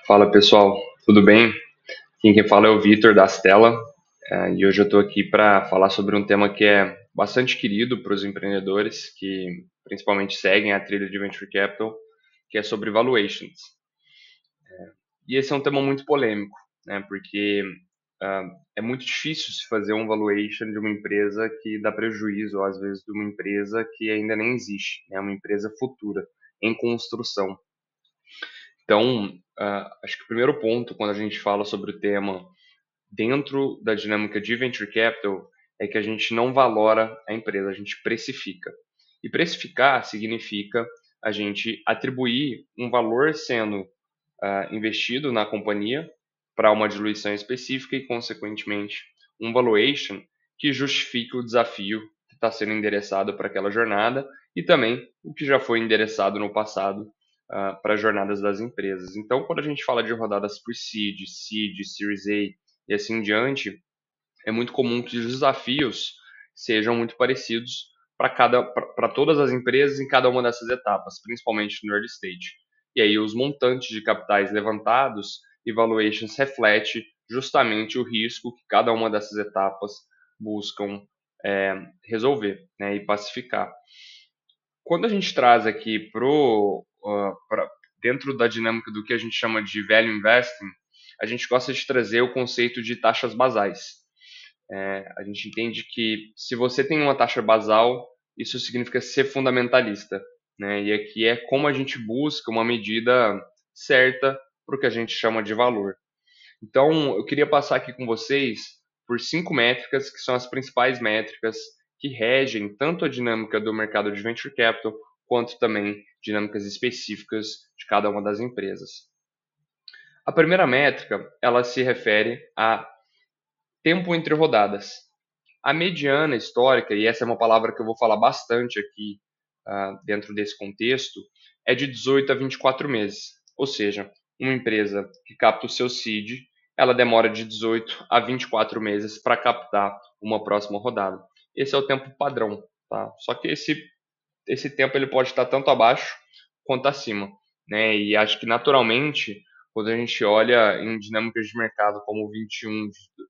Fala pessoal, tudo bem? Quem fala é o Vitor da Stella, e hoje eu estou aqui para falar sobre um tema que é bastante querido para os empreendedores que principalmente seguem a trilha de Venture Capital, que é sobre valuations. E esse é um tema muito polêmico, né? Porque ah, é muito difícil se fazer um valuation de uma empresa que dá prejuízo, ou às vezes de uma empresa que ainda nem existe, né? Uma empresa futura, em construção. Então, acho que o primeiro ponto, quando a gente fala sobre o tema dentro da dinâmica de venture capital, é que a gente não valora a empresa, a gente precifica. E precificar significa a gente atribuir um valor sendo investido na companhia para uma diluição específica e, consequentemente, um valuation que justifique o desafio que está sendo endereçado para aquela jornada e também o que já foi endereçado no passado para as jornadas das empresas. Então, quando a gente fala de rodadas pre-seed, seed, Series A e assim em diante, é muito comum que os desafios sejam muito parecidos para todas as empresas em cada uma dessas etapas, principalmente no early stage. E aí os montantes de capitais levantados e valuations reflete justamente o risco que cada uma dessas etapas buscam resolver, né, e pacificar. Quando a gente traz aqui dentro da dinâmica do que a gente chama de value investing, a gente gosta de trazer o conceito de taxas basais. A gente entende que se você tem uma taxa basal, isso significa ser fundamentalista, né? E aqui é como a gente busca uma medida certa para o que a gente chama de valor. Então, eu queria passar aqui com vocês por 5 métricas que são as principais métricas que regem tanto a dinâmica do mercado de venture capital quanto também dinâmicas específicas de cada uma das empresas. A primeira métrica, ela se refere a tempo entre rodadas. A mediana histórica, e essa é uma palavra que eu vou falar bastante aqui dentro desse contexto, é de 18 a 24 meses. Ou seja, uma empresa que capta o seu seed, ela demora de 18 a 24 meses para captar uma próxima rodada. Esse é o tempo padrão, tá? Só que esse tempo ele pode estar tanto abaixo quanto acima, né? E acho que naturalmente, quando a gente olha em dinâmicas de mercado como 21,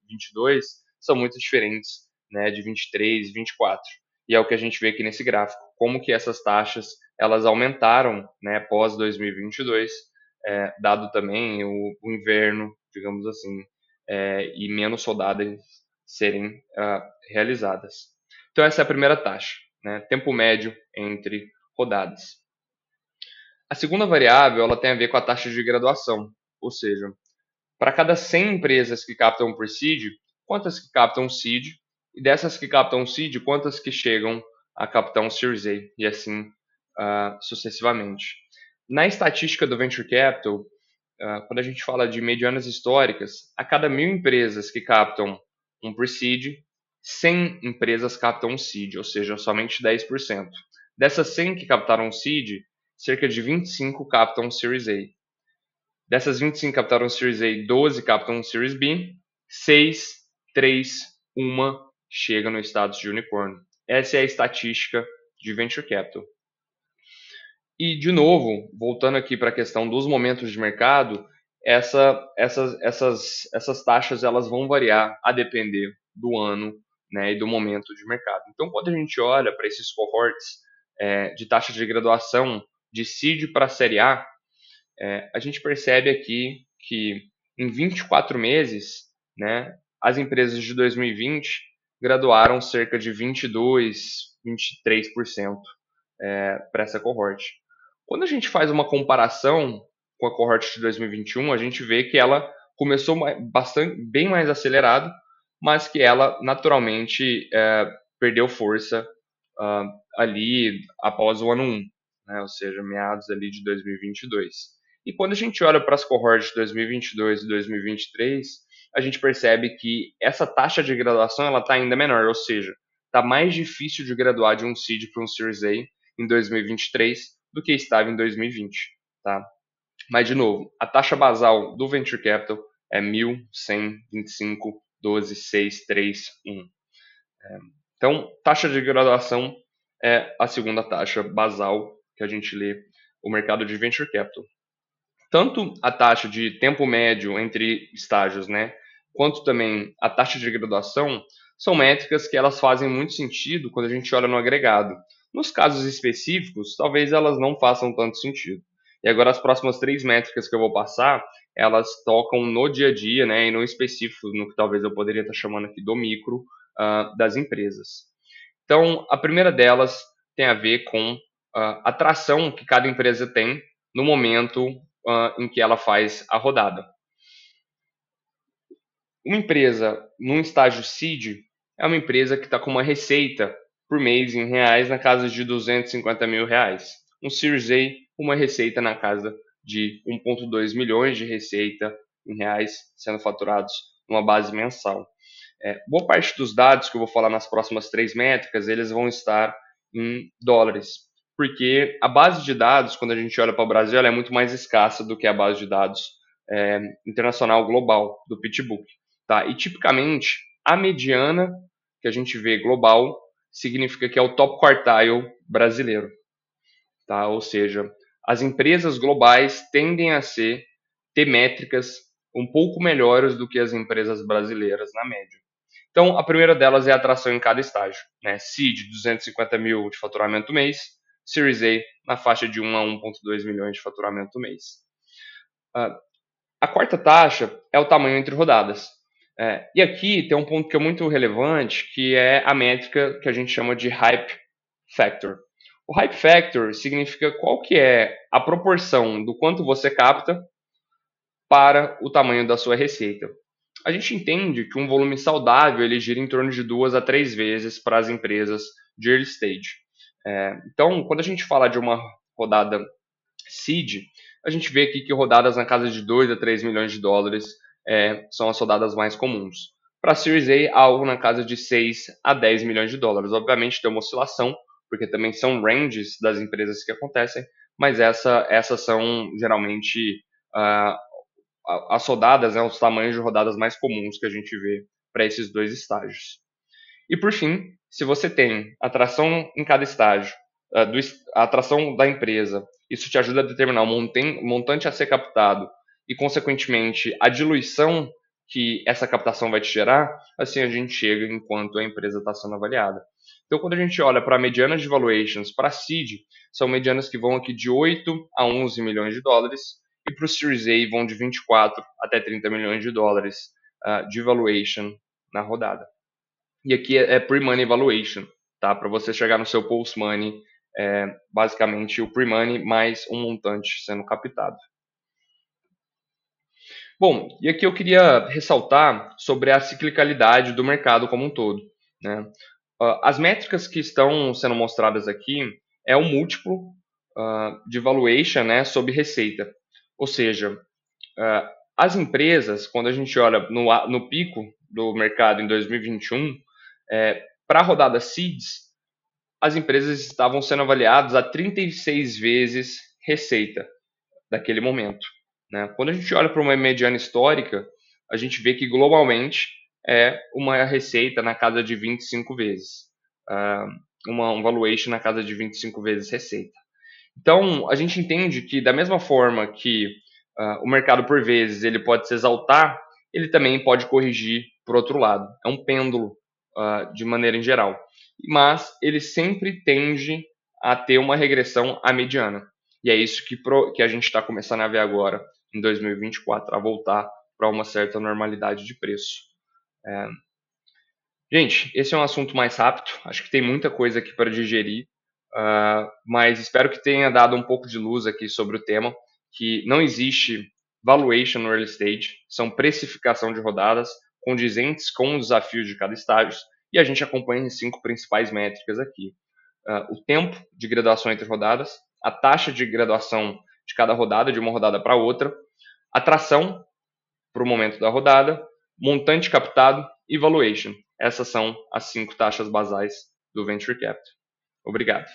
22, são muito diferentes, né, de 23, 24. E é o que a gente vê aqui nesse gráfico, como que essas taxas elas aumentaram, né, pós 2022, dado também o inverno, digamos assim, e menos rodadas serem realizadas. Então essa é a primeira taxa, né, tempo médio entre rodadas. A segunda variável ela tem a ver com a taxa de graduação, ou seja, para cada 100 empresas que captam por seed, quantas que captam seed? E dessas que captam seed, quantas que chegam a captar um Series A? E assim sucessivamente. Na estatística do Venture Capital, quando a gente fala de medianas históricas, a cada 1.000 empresas que captam um pre-seed, 100 empresas captam um seed, ou seja, somente 10%. Dessas 100 que captaram um seed, cerca de 25 captam um Series A. Dessas 25 captaram um Series A, 12 captam um Series B, 6, 3, 1 chega no status de unicórnio. Essa é a estatística de Venture Capital. E, de novo, voltando aqui para a questão dos momentos de mercado, essas taxas elas vão variar a depender do ano, né, e do momento de mercado. Então, quando a gente olha para esses cohorts de taxa de graduação de seed para série A, a gente percebe aqui que em 24 meses, né, as empresas de 2020 graduaram cerca de 22, 23% para essa cohort. Quando a gente faz uma comparação com a cohort de 2021, a gente vê que ela começou bem mais acelerado, mas que ela naturalmente perdeu força ali após o ano 1, né, ou seja, meados ali de 2022. E quando a gente olha para as cohorts de 2022 e 2023, a gente percebe que essa taxa de graduação ela está ainda menor, ou seja, está mais difícil de graduar de um seed para um Series A em 2023 do que estava em 2020, tá? Mas de novo, a taxa basal do Venture Capital é 1.125, 12, 6, 3, 1. Então, taxa de graduação é a segunda taxa basal que a gente lê o mercado de Venture Capital. tanto a taxa de tempo médio entre estágios, né, quanto também a taxa de graduação, são métricas que elas fazem muito sentido quando a gente olha no agregado. Nos casos específicos, talvez elas não façam tanto sentido. E agora as próximas três métricas que eu vou passar, elas tocam no dia a dia, né, e no específico, no que talvez eu poderia estar chamando aqui do micro, das empresas. Então, a primeira delas tem a ver com a tração que cada empresa tem no momento em que ela faz a rodada. Uma empresa num estágio seed é uma empresa que está com uma receita por mês em reais na casa de 250 mil reais. Um Series A, uma receita na casa de 1,2 milhões de receita em reais sendo faturados numa base mensal. Boa parte dos dados que eu vou falar nas próximas três métricas, eles vão estar em dólares, porque a base de dados, quando a gente olha para o Brasil, ela é muito mais escassa do que a base de dados internacional global do PitchBook. Tá? E tipicamente, a mediana que a gente vê global significa que é o top quartile brasileiro. Tá? Ou seja, as empresas globais tendem a ter métricas um pouco melhores do que as empresas brasileiras na média. Então, a primeira delas é a atração em cada estágio. Né? Seed, 250 mil de faturamento mês. Series A, na faixa de 1 a 1,2 milhões de faturamento mês. A quarta taxa é o tamanho entre rodadas. E aqui tem um ponto que é muito relevante, que é a métrica que a gente chama de Hype Factor. O Hype Factor significa qual que é a proporção do quanto você capta para o tamanho da sua receita. A gente entende que um volume saudável ele gira em torno de 2 a 3 vezes para as empresas de early stage. Então, quando a gente fala de uma rodada seed, a gente vê aqui que rodadas na casa de 2 a 3 milhões de dólares são as rodadas mais comuns. Para a Series A, algo na casa de 6 a 10 milhões de dólares. Obviamente tem uma oscilação, porque também são ranges das empresas que acontecem, mas essas são geralmente as rodadas, né, os tamanhos de rodadas mais comuns que a gente vê para esses dois estágios. E por fim, se você tem atração em cada estágio, a atração da empresa, isso te ajuda a determinar o montante a ser captado e, consequentemente, a diluição que essa captação vai te gerar, assim a gente chega enquanto a empresa está sendo avaliada. Então, quando a gente olha para medianas de valuations para seed, são medianas que vão aqui de 8 a 11 milhões de dólares, e para o Series A vão de 24 até 30 milhões de dólares de valuation na rodada. E aqui é pre-money valuation, tá? Para você chegar no seu post-money, basicamente o pre-money mais um montante sendo captado. Bom, e aqui eu queria ressaltar sobre a ciclicalidade do mercado como um todo, né? As métricas que estão sendo mostradas aqui é o múltiplo de valuation, né, sobre receita. Ou seja, as empresas, quando a gente olha no pico do mercado em 2021, para a rodada Seeds, as empresas estavam sendo avaliadas a 36 vezes receita daquele momento. Né? Quando a gente olha para uma mediana histórica, a gente vê que globalmente é uma receita na casa de 25 vezes. Um valuation na casa de 25 vezes receita. Então, a gente entende que da mesma forma que o mercado, por vezes, ele pode se exaltar, ele também pode corrigir por outro lado. É um pêndulo de maneira em geral. Mas ele sempre tende a ter uma regressão à mediana. E é isso que a gente está começando a ver agora, em 2024, a voltar para uma certa normalidade de preço. Gente, esse é um assunto mais rápido. Acho que tem muita coisa aqui para digerir. Mas espero que tenha dado um pouco de luz aqui sobre o tema, que não existe valuation no early stage, são precificação de rodadas condizentes com o desafio de cada estágio, e a gente acompanha as 5 principais métricas aqui. O tempo de graduação entre rodadas, a taxa de graduação de cada rodada, de uma rodada para outra, atração para o momento da rodada, montante captado e valuation. Essas são as 5 taxas basais do Venture Capital. Obrigado.